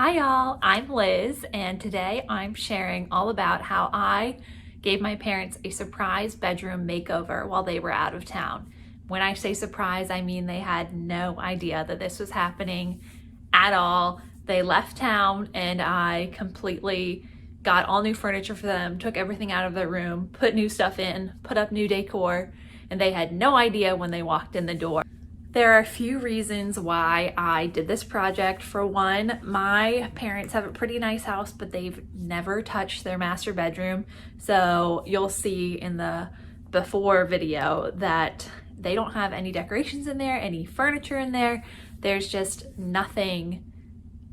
Hi y'all, I'm Liz, and today I'm sharing all about how I gave my parents a surprise bedroom makeover while they were out of town. When I say surprise, I mean they had no idea that this was happening at all. They left town and I completely got all new furniture for them, took everything out of their room, put new stuff in, put up new decor, and they had no idea when they walked in the door. There are a few reasons why I did this project. For one, my parents have a pretty nice house, but they've never touched their master bedroom. So you'll see in the before video that they don't have any decorations in there, any furniture in there. There's just nothing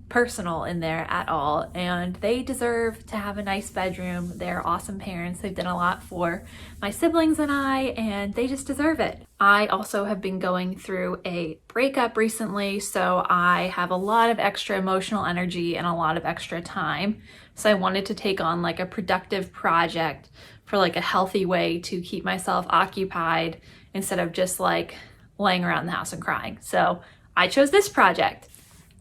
personal in there at all, and they deserve to have a nice bedroom. They're awesome parents. They've done a lot for my siblings and I, and they just deserve it. I also have been going through a breakup recently, so I have a lot of extra emotional energy and a lot of extra time. So I wanted to take on like a productive project for like a healthy way to keep myself occupied instead of just like laying around the house and crying. So I chose this project.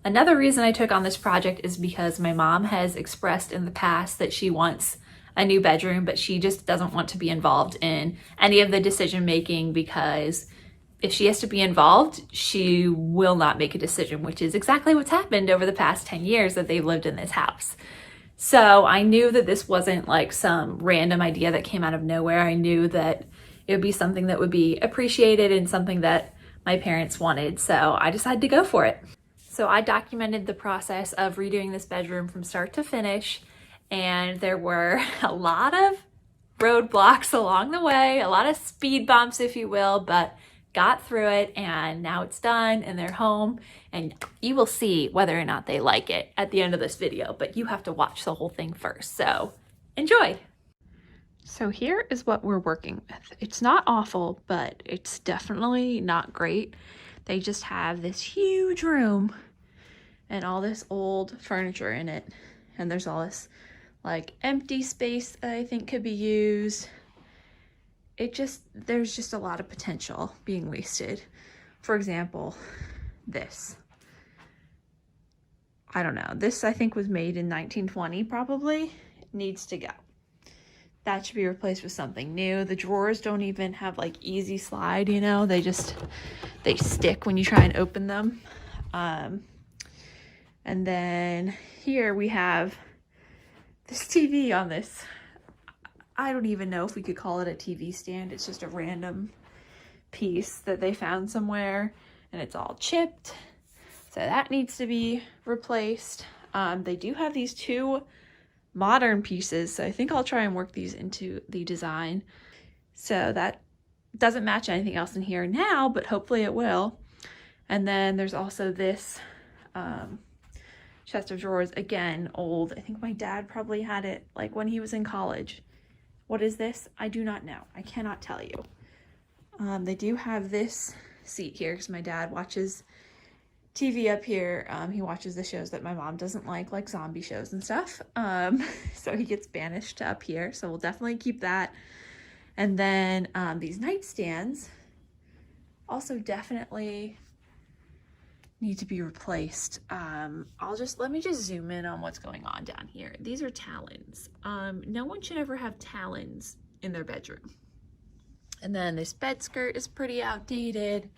Another reason I took on this project is because my mom has expressed in the past that she wants a new bedroom, but she just doesn't want to be involved in any of the decision making, because if she has to be involved, she will not make a decision, which is exactly what's happened over the past 10 years that they've lived in this house. So I knew that this wasn't like some random idea that came out of nowhere. I knew that it would be something that would be appreciated and something that my parents wanted. So I decided to go for it. So I documented the process of redoing this bedroom from start to finish, and there were a lot of roadblocks along the way, a lot of speed bumps, if you will, but got through it, and now it's done and they're home, and you will see whether or not they like it at the end of this video, but you have to watch the whole thing first, so enjoy. So here is what we're working with. It's not awful, but it's definitely not great. They just have this huge room and all this old furniture in it. And there's all this like empty space that I think could be used. There's just a lot of potential being wasted. For example, this. I don't know. This I think was made in 1920 probably. It needs to go. That should be replaced with something new. The drawers don't even have like easy slide, you know, they stick when you try and open them. And then here we have this TV on this. I don't even know if we could call it a TV stand. It's just a random piece that they found somewhere, and it's all chipped. So that needs to be replaced. They do have these two modern pieces, so I think I'll try and work these into the design. So that doesn't match anything else in here now, but hopefully it will. And then there's also this chest of drawers, again, old. I think my dad probably had it like when he was in college. What is this? I do not know. I cannot tell you. They do have this seat here because my dad watches TV up here. He watches the shows that my mom doesn't like zombie shows and stuff. So he gets banished to up here. So we'll definitely keep that. And then these nightstands also definitely need to be replaced. Let me just zoom in on what's going on down here. These are talons. No one should ever have talons in their bedroom. And then this bed skirt is pretty outdated.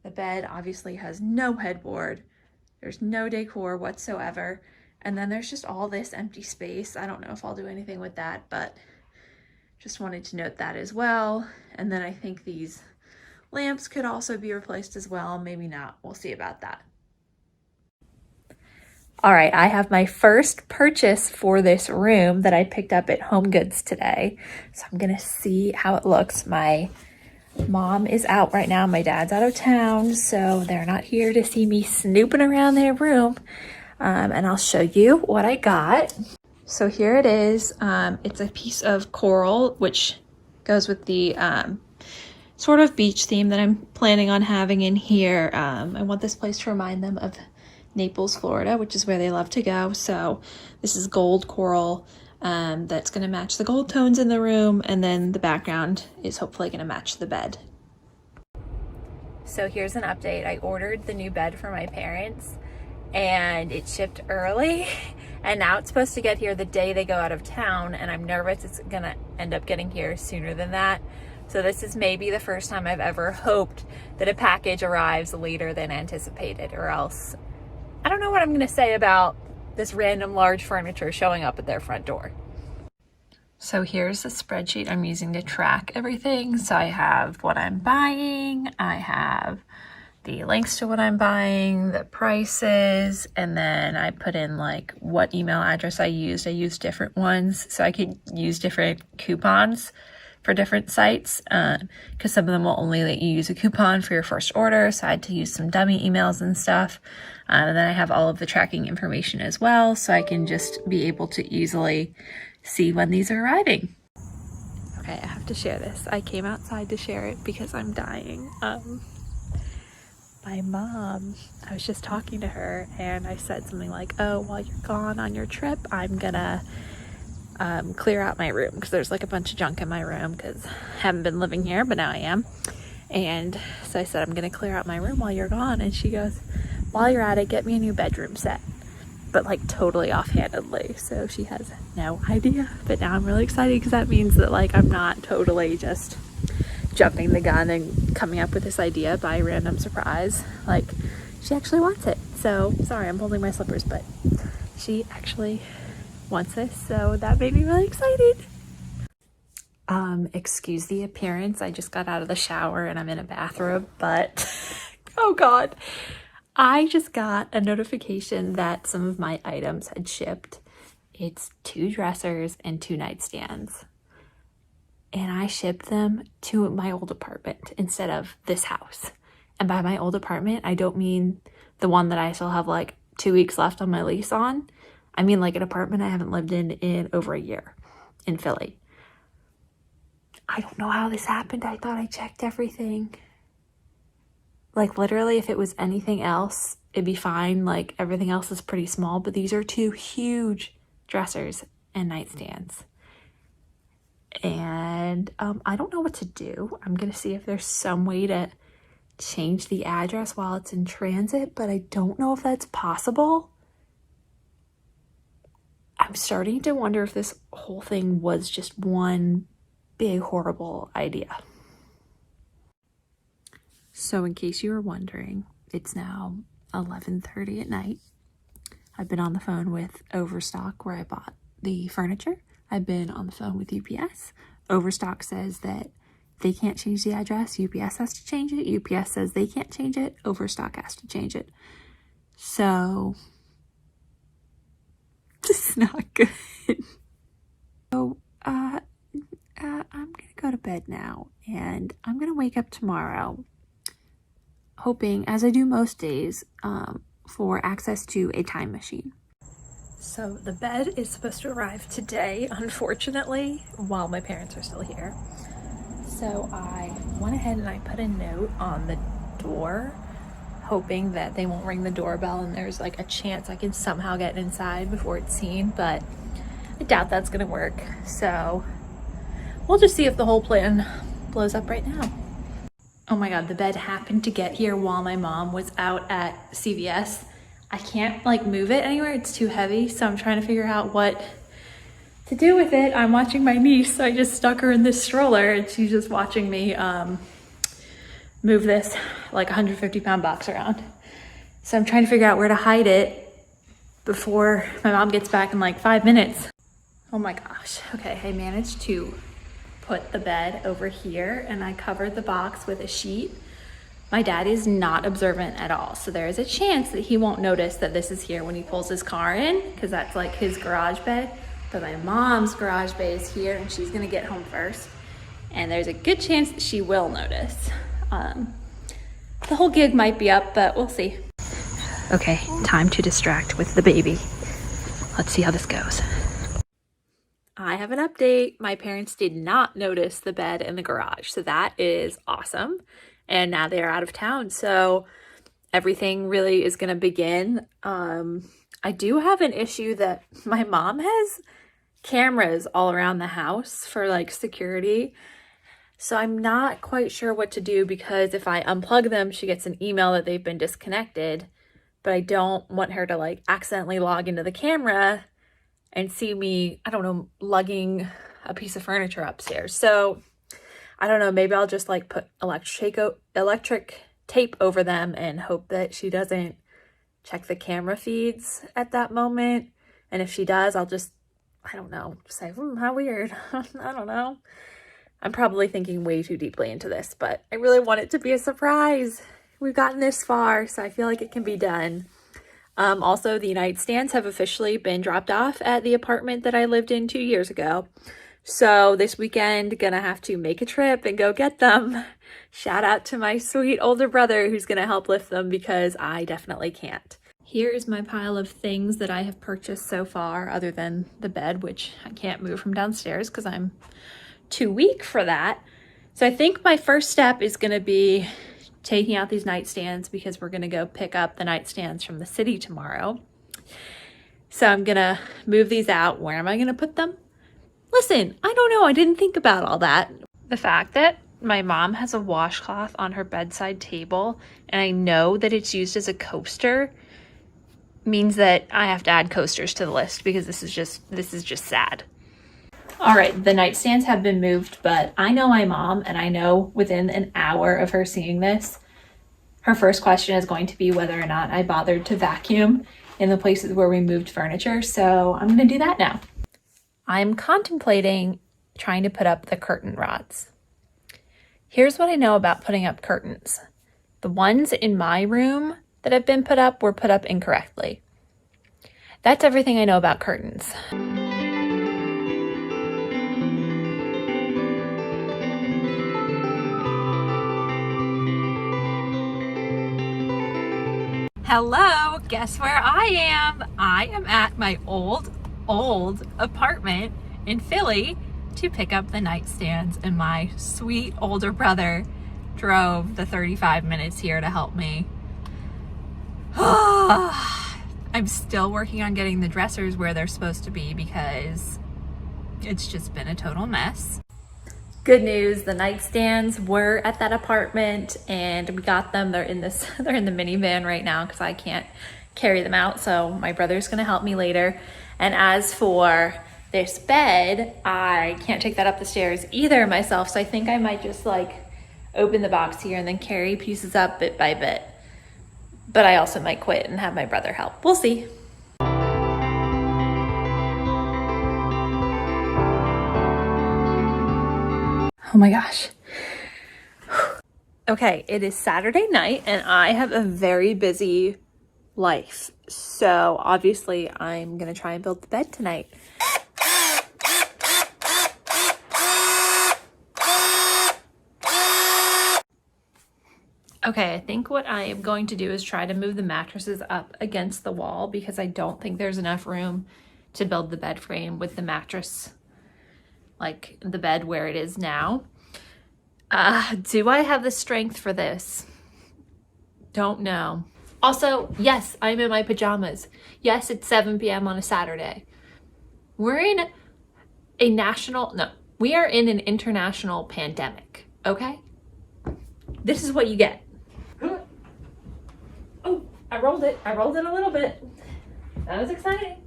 The bed obviously has no headboard. There's no decor whatsoever. And then there's just all this empty space. I don't know if I'll do anything with that, but just wanted to note that as well. And then I think these lamps could also be replaced as well. Maybe not. We'll see about that. All right, I have my first purchase for this room that I picked up at Home Goods today. So I'm gonna see how it looks. My mom is out right now. My dad's out of town, so they're not here to see me snooping around their room. And I'll show you what I got. So here it is. It's a piece of coral, which goes with the sort of beach theme that I'm planning on having in here. I want this place to remind them of Naples, Florida, which is where they love to go. So this is gold coral. That's going to match the gold tones in the room, and then the background is hopefully going to match the bed. So here's an update. I ordered the new bed for my parents, and it shipped early. And now it's supposed to get here the day they go out of town, and I'm nervous it's gonna end up getting here sooner than that. So this is maybe the first time I've ever hoped that a package arrives later than anticipated, or else I don't know what I'm gonna say about this random large furniture showing up at their front door. So here's the spreadsheet I'm using to track everything. So I have what I'm buying, I have the links to what I'm buying, the prices, and then I put in like what email address I used. I used different ones so I could use different coupons for different sites, because some of them will only let you use a coupon for your first order, so I had to use some dummy emails and stuff. And then I have all of the tracking information as well, so I can just be able to easily see when these are arriving. Okay, I have to share this. I came outside to share it because I'm dying. My mom, I was just talking to her and I said something like, oh, while you're gone on your trip, I'm gonna clear out my room, because there's like a bunch of junk in my room because I haven't been living here, but now I am. And so I said, I'm gonna clear out my room while you're gone. And she goes, while you're at it, get me a new bedroom set. But like totally offhandedly. So she has no idea. But now I'm really excited because that means that like I'm not totally just jumping the gun and coming up with this idea by random surprise. Like, she actually wants it. So sorry, I'm holding my slippers, but she actually wants this, so that made me really excited. Excuse the appearance. I just got out of the shower and I'm in a bathrobe, but oh god. I just got a notification that some of my items had shipped. It's 2 dressers and 2 nightstands. And I shipped them to my old apartment instead of this house. And by my old apartment, I don't mean the one that I still have like 2 weeks left on my lease on. I mean like an apartment I haven't lived in over a year in Philly. I don't know how this happened. I thought I checked everything. Like literally, if it was anything else, it'd be fine. Like everything else is pretty small, but these are 2 huge dressers and nightstands. And I don't know what to do. I'm gonna see if there's some way to change the address while it's in transit, but I don't know if that's possible. I'm starting to wonder if this whole thing was just one big horrible idea. So in case you were wondering, it's now 11:30 at night. I've been on the phone with Overstock where I bought the furniture. I've been on the phone with UPS. Overstock says that they can't change the address. UPS has to change it. UPS says they can't change it. Overstock has to change it. So this is not good. So I'm gonna go to bed now, and I'm gonna wake up tomorrow hoping, as I do most days, for access to a time machine. So the bed is supposed to arrive today, unfortunately, while my parents are still here. So I went ahead and I put a note on the door, hoping that they won't ring the doorbell and there's like a chance I can somehow get inside before it's seen, but I doubt that's gonna work. So we'll just see if the whole plan blows up right now. Oh my god, the bed happened to get here while my mom was out at CVS. I can't like move it anywhere, it's too heavy, so I'm trying to figure out what to do with it. I'm watching my niece, so I just stuck her in this stroller and she's just watching me move this like 150-pound box around. So I'm trying to figure out where to hide it before my mom gets back in like 5 minutes. Oh my gosh. Okay, I managed to put the bed over here and I covered the box with a sheet. My dad is not observant at all, so there is a chance that he won't notice that this is here when he pulls his car in, because that's like his garage bed. But my mom's garage bay is here and she's gonna get home first, and there's a good chance that she will notice. The whole gig might be up, but we'll see. Okay, time to distract with the baby. Let's see how this goes. I have an update. My parents did not notice the bed in the garage, so that is awesome. And now they're out of town, so everything really is gonna begin. I do have an issue that my mom has cameras all around the house for like security. So I'm not quite sure what to do, because if I unplug them, she gets an email that they've been disconnected. but I don't want her to like accidentally log into the camera and see me, I don't know, lugging a piece of furniture upstairs. So I don't know, maybe I'll just like put electric tape over them and hope that she doesn't check the camera feeds at that moment. And if she does, I'll just, I don't know, say, how weird. I don't know. I'm probably thinking way too deeply into this, but I really want it to be a surprise. We've gotten this far, so I feel like it can be done. Also, the nightstands have officially been dropped off at the apartment that I lived in 2 years ago. So this weekend, gonna have to make a trip and go get them. Shout out to my sweet older brother who's gonna help lift them because I definitely can't. Here is my pile of things that I have purchased so far, other than the bed, which I can't move from downstairs because I'm too weak for that. So I think my first step is gonna be taking out these nightstands because we're gonna go pick up the nightstands from the city tomorrow. So I'm gonna move these out. Where am I gonna put them? Listen, I don't know. I didn't think about all that. The fact that my mom has a washcloth on her bedside table and I know that it's used as a coaster means that I have to add coasters to the list because this is just sad. All right, the nightstands have been moved, but I know my mom, and I know within an hour of her seeing this, her first question is going to be whether or not I bothered to vacuum in the places where we moved furniture. So I'm gonna do that now. I'm contemplating trying to put up the curtain rods. Here's what I know about putting up curtains. The ones in my room that have been put up were put up incorrectly. That's everything I know about curtains. Hello, guess where I am? I am at my old apartment in Philly to pick up the nightstands, and my sweet older brother drove the 35 minutes here to help me. I'm still working on getting the dressers where they're supposed to be because it's just been a total mess. Good news, the nightstands were at that apartment and we got them. They're in the minivan right now because I can't carry them out. So my brother's gonna help me later. And as for this bed, I can't take that up the stairs either myself. So I think I might just like open the box here and then carry pieces up bit by bit. But I also might quit and have my brother help. We'll see. Oh my gosh. Okay, it is Saturday night and I have a very busy life. So obviously I'm gonna try and build the bed tonight. Okay, I think what I am going to do is try to move the mattresses up against the wall because I don't think there's enough room to build the bed frame with the mattress, like the bed where it is now. Do I have the strength for this? Don't know. Also, yes, I'm in my pajamas. Yes, it's 7 p.m. on a Saturday. We are in an international pandemic, okay? This is what you get. Oh, I rolled it a little bit. That was exciting.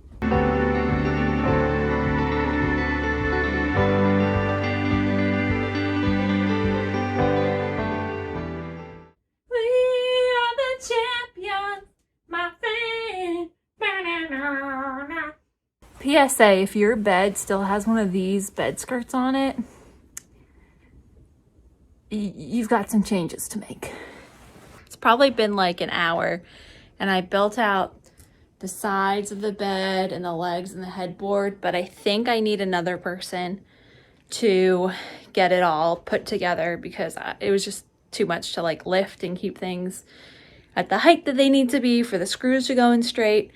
PSA, if your bed still has one of these bed skirts on it, you've got some changes to make. It's probably been like an hour and I built out the sides of the bed and the legs and the headboard, but I think I need another person to get it all put together because it was just too much to like lift and keep things at the height that they need to be for the screws to go in straight.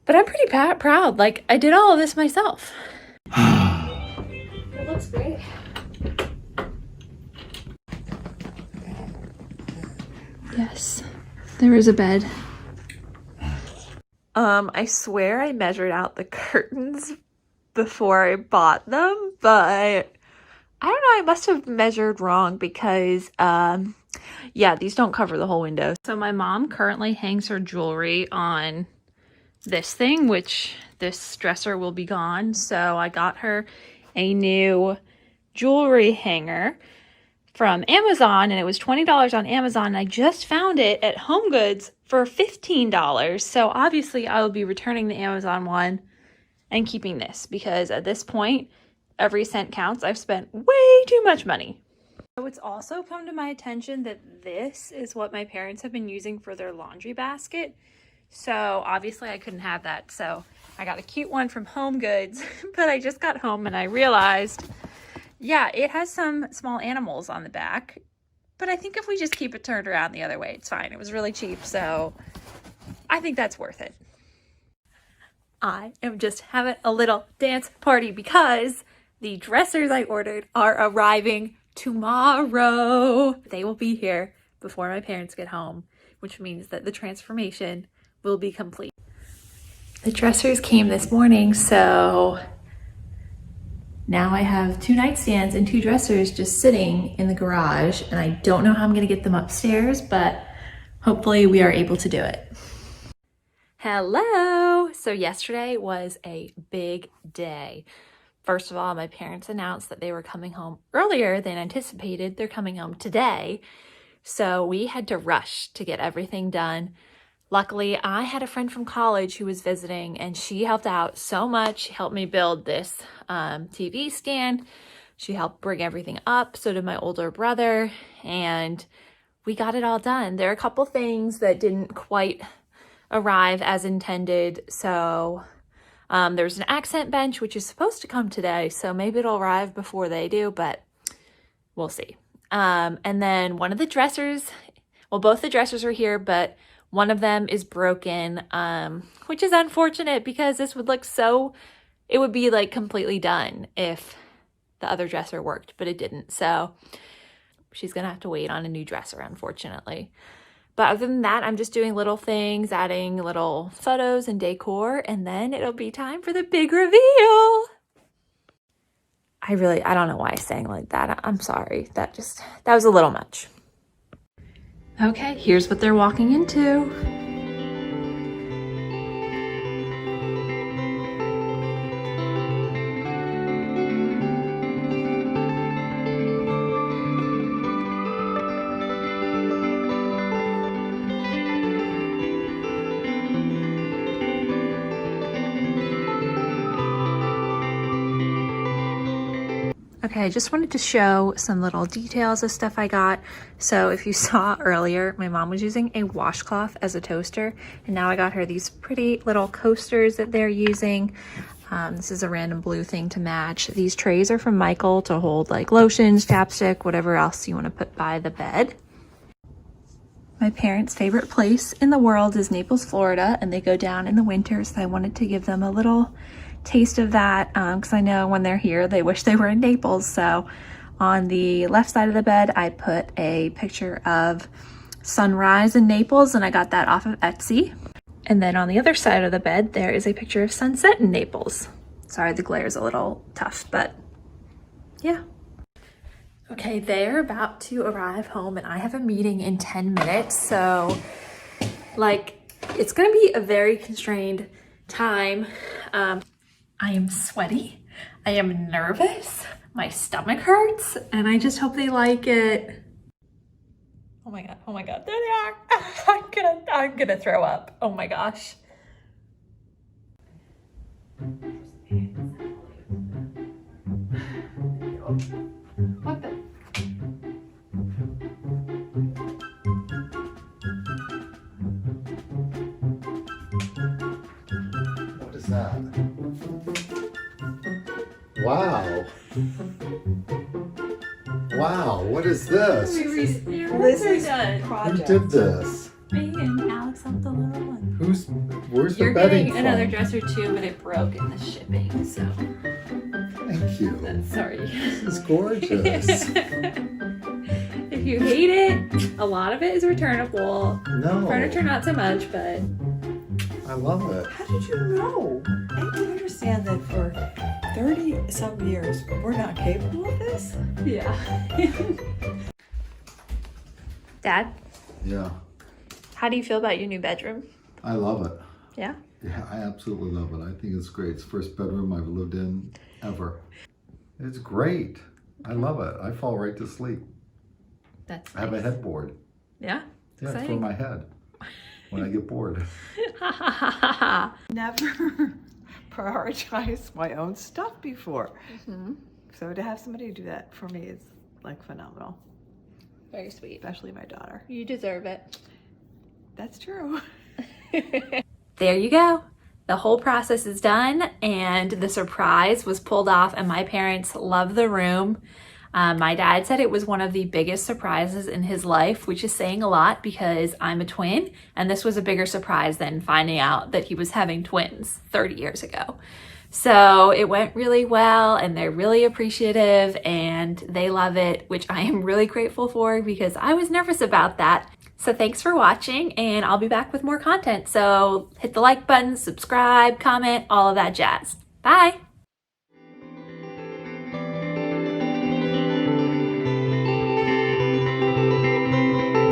But I'm pretty proud. Like, I did all of this myself. It looks great. Yes, there is a bed. I swear I measured out the curtains before I bought them, but I don't know, I must have measured wrong because, yeah, these don't cover the whole window. So my mom currently hangs her jewelry on this thing, which this dresser will be gone. So I got her a new jewelry hanger from Amazon, and it was $20 on Amazon. And I just found it at HomeGoods for $15. So obviously I will be returning the Amazon one and keeping this because at this point, every cent counts. I've spent way too much money. So it's also come to my attention that this is what my parents have been using for their laundry basket. So obviously I couldn't have that. So I got a cute one from HomeGoods, but I just got home and I realized, yeah, it has some small animals on the back, but I think if we just keep it turned around the other way, it's fine. It was really cheap, so I think that's worth it. I am just having a little dance party because the dressers I ordered are arriving tomorrow. They will be here before my parents get home, which means that the transformation will be complete. The dressers came this morning, so now I have 2 nightstands and 2 dressers just sitting in the garage, and I don't know how I'm gonna get them upstairs, but hopefully we are able to do it. Hello! So yesterday was a big day. First of all, my parents announced that they were coming home earlier than anticipated. They're coming home today. So we had to rush to get everything done. Luckily, I had a friend from college who was visiting and she helped out so much. She helped me build this TV stand. She helped bring everything up. So did my older brother, and we got it all done. There are a couple things that didn't quite arrive as intended. So there's an accent bench, which is supposed to come today. So maybe it'll arrive before they do, but we'll see. And then one of the dressers, well, both the dressers are here, but one of them is broken, which is unfortunate because this would look so, it would be like completely done if the other dresser worked, but it didn't. So she's gonna have to wait on a new dresser, unfortunately. But other than that, I'm just doing little things, adding little photos and decor, and then it'll be time for the big reveal. I don't know why I sang like that. I'm sorry. That was a little much. Okay, here's what they're walking into. Okay, I just wanted to show some little details of stuff I got. So if you saw earlier, my mom was using a washcloth as a toaster, and now I got her these pretty little coasters that they're using. This is a random blue thing to match. These trays are from Michael to hold like lotions, chapstick, whatever else you want to put by the bed. My parents' favorite place in the world is Naples, Florida, and they go down in the winter, so I wanted to give them a little taste of that because I know when they're here they wish they were in Naples. So on the left side of the bed I put a picture of sunrise in Naples, and I got that off of Etsy. And then on the other side of the bed there is a picture of sunset in Naples. Sorry, the glare is a little tough, but yeah. Okay, they're about to arrive home and I have a meeting in 10 minutes, so like it's gonna be a very constrained time. I am sweaty, I am nervous, my stomach hurts, and I just hope they like it. Oh my God, there they are. I'm gonna throw up. Oh my gosh. What the? What is that? Wow. Wow, what is this? This is done. Who did this? Me and Alex have the little one. Where's the You're bedding getting from? another dresser too, but it broke in the shipping, so. Thank you. Sorry. This is gorgeous. If you hate it, a lot of it is returnable. No. Furniture not so much, but I love it. How did you know? I don't understand that for 30-some years, we're not capable of this? Yeah. Dad, Yeah, how do you feel about your new bedroom? I love it. Yeah? Yeah, I absolutely love it. I think it's great. It's the first bedroom I've lived in ever. It's great. I love it. I fall right to sleep. That's I have a nice. headboard. Yeah? Yeah, it's for Exciting. my head when I get bored. Never prioritized my own stuff before. Mhm. So to have somebody do that for me is like phenomenal, Very sweet. especially my daughter. You deserve it. That's true. There you go. The whole process is done and the surprise was pulled off and my parents love the room. My dad said it was one of the biggest surprises in his life, which is saying a lot because I'm a twin and this was a bigger surprise than finding out that he was having twins 30 years ago. So it went really well and they're really appreciative and they love it, which I am really grateful for because I was nervous about that. So thanks for watching and I'll be back with more content. So hit the like button, subscribe, comment, all of that jazz. Bye.